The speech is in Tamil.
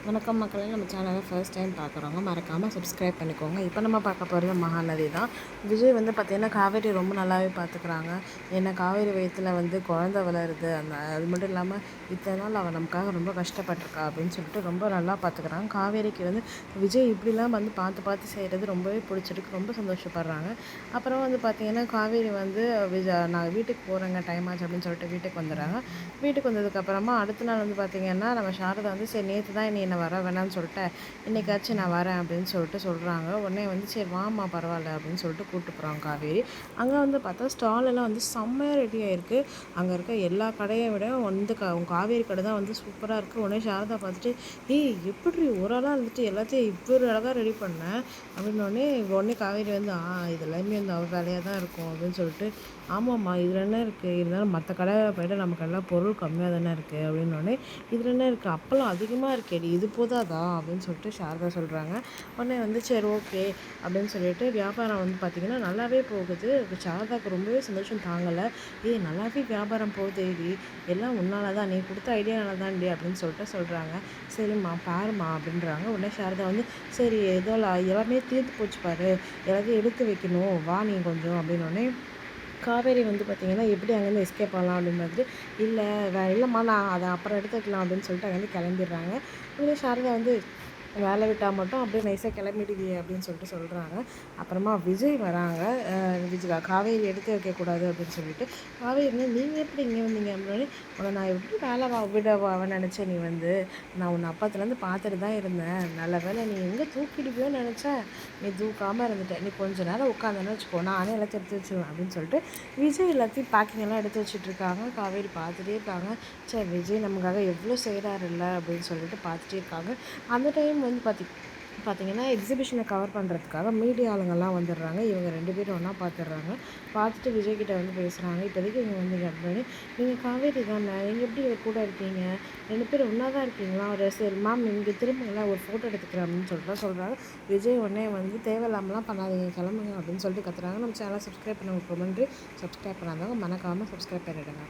வணக்கம் மக்களே, நம்ம சேனலை ஃபர்ஸ்ட் டைம் பார்க்குறவங்க மறக்காமல் சப்ஸ்கிரைப் பண்ணிக்கோங்க. இப்போ நம்ம பார்க்க போகிறது மகாநதி தான். விஜய் வந்து பார்த்திங்கன்னா காவேரி ரொம்ப நல்லாவே பார்த்துக்குறாங்க. ஏன்னா காவேரி வயிற்றில் வந்து குழந்தை வளருது. அது மட்டும் இல்லாமல் இத்தனை நாள் அவள் நமக்காக ரொம்ப கஷ்டப்பட்டிருக்கா அப்படின்னு சொல்லிட்டு ரொம்ப நல்லா பார்த்துக்குறாங்க. காவேரிக்கு வந்து விஜய் இப்படிலாம் வந்து பார்த்து பார்த்து செய்கிறது ரொம்பவே பிடிச்சிருக்கு, ரொம்ப சந்தோஷப்படுறாங்க. அப்புறம் வந்து பார்த்திங்கன்னா காவேரி வந்து நான் வீட்டுக்கு போகிறேங்க, டைம் ஆச்சு அப்படின்னு சொல்லிட்டு வீட்டுக்கு வந்துடுறாங்க. வீட்டுக்கு வந்ததுக்கப்புறமா அடுத்த நாள் வந்து பார்த்திங்கன்னா நம்ம சாரதா வந்து சரி நேற்று தான் என்னை வர வேணாம்னு சொல்லிட்டேன், இன்றைக்காச்சும் நான் வரேன் அப்படின்னு சொல்லிட்டு சொல்கிறாங்க. உடனே வந்து சரி வாம்மா பரவாயில்ல அப்படின்னு சொல்லிட்டு கூப்பிட்டு போகிறாங்க காவேரி. அங்கே வந்து பார்த்தா ஸ்டாலெல்லாம் வந்து செம்மையாக ரெடி ஆகிருக்கு. அங்கே இருக்க எல்லா கடையை விட வந்து காவேரி கடை தான் வந்து சூப்பராக இருக்குது. உடனே சாரதா பார்த்துட்டு ஏய் எப்படி ஒரு ஆளாக இருந்துட்டு எல்லாத்தையும் இவ்வளோ அழகாக ரெடி பண்ணேன் அப்படின்னோடனே உடனே காவேரி வந்து இது எல்லாமே வந்து அவள் வேலையாக தான் இருக்கும் அப்படின்னு சொல்லிட்டு ஆமாம்மா இதில் என்ன இருக்குது, இருந்தாலும் மற்ற கடை போய்ட்டு நமக்கு எல்லாம் பொருள் கம்மியாக தானே இருக்குது அப்படின்னோடனே இதில் என்ன இருக்குது, அப்பளம் அதிகமாக இருக்கேடி, இது போதாதா அப்படின்னு சொல்லிட்டு சாரதா சொல்கிறாங்க. உடனே வந்து சரி ஓகே அப்படின்னு சொல்லிட்டு வியாபாரம் வந்து பார்த்திங்கன்னா நல்லாவே போகுது. சாரதாவுக்கு ரொம்பவே சந்தோஷம் தாங்கலை. நல்லாவே வியாபாரம் போகுதேடி, எல்லாம் உன்னால தான், நீ கொடுத்த ஐடியானால தான்டி அப்படின்னு சொல்லிட்டு சொல்கிறாங்க. சரிம்மா பாருமா அப்படின்றாங்க. உடனே சாரதா வந்து சரி ஏதோ எல்லாமே தீர்த்து போச்சு பாரு, எல்லாத்தையும் எடுத்து வைக்கணும் வா நீ கொஞ்சம் அப்படின்னோடனே காவேரி வந்து பார்த்திங்கன்னா எப்படி அங்கேருந்து எஸ்கேப் ஆகலாம் அப்படின்னு மாதிரி இல்லைம்மா நான் அதை அப்புறம் எடுத்துக்கலாம் அப்படின்னு சொல்லிட்டு அங்கேருந்து கிளம்பிடுறாங்க. உடனே சாரதா வந்து வேலை விட்டால் மட்டும் அப்படியே நைஸாக கிளம்பிடுவியே அப்படின்னு சொல்லிட்டு சொல்கிறாங்க. அப்புறமா விஜய் வராங்க. காவேரி எடுத்து வைக்கக்கூடாது அப்படின்னு சொல்லிட்டு காவேரி நீங்கள் எப்படி இங்கே வந்தீங்க அப்படின்னு உன்னை நான் எப்படி வேலை விடவான்னு நினச்சேன், நீ வந்து நான் உன்னை அப்பத்துலேருந்து பார்த்துட்டு தான் இருந்தேன், நல்ல வேலை நீ எங்கே தூக்கிடுவியோன்னு நினச்சேன், நீ தூக்காமல் இருந்துட்டேன், நீ கொஞ்சம் நேரம் உட்காந்தேன்னு வச்சுக்கோ நானே எல்லாத்தையும் எடுத்து வச்சுருவேன் அப்படின்னு சொல்லிட்டு விஜய் எல்லாத்தையும் பேக்கிங் எல்லாம் எடுத்து வச்சுட்ருக்காங்க. காவேரி பார்த்துட்டே இருக்காங்க. சரி விஜய் நமக்காக எவ்வளோ செய்கிறாரு இல்லை அப்படின்னு சொல்லிட்டு பார்த்துட்டே இருக்காங்க. அந்த டைம் வந்து பார்த்திங்கன்னா எக்ஸிபிஷனை கவர் பண்ணுறதுக்காக மீடியா ஆளுங்கள்லாம் வந்துடுறாங்க. இவங்க 2 பேரும் ஒன்றா பார்த்துடுறாங்க. பார்த்துட்டு விஜய்கிட்ட வந்து பேசுகிறாங்க. இப்போதைக்கு இங்கே வந்தீங்க அப்படின்னு நீங்கள் காவேரி தானே, நீங்கள் எப்படி கூட இருக்கீங்க, 2 பேரும் ஒன்றா தான் இருக்கீங்களா, ஒரு சரி மேம் இங்கே திரும்புங்களா ஒரு ஃபோட்டோ எடுத்துக்கிறேன் அப்படின்னு சொல்லிட்டு சொல்கிறாங்க. விஜய் உடனே வந்து தேவையில்லாமலாம் பண்ணாதீங்க கிளம்புங்க அப்படின்னு சொல்லிட்டு கத்துறாங்க. நம்ம சேனலை சப்ஸ்கிரைப் பண்ண நன்றி. சப்ஸ்கிரைப் பண்ணாதவங்க மறக்காமல் சப்ஸ்கிரைப் பண்ணிவிடுங்க.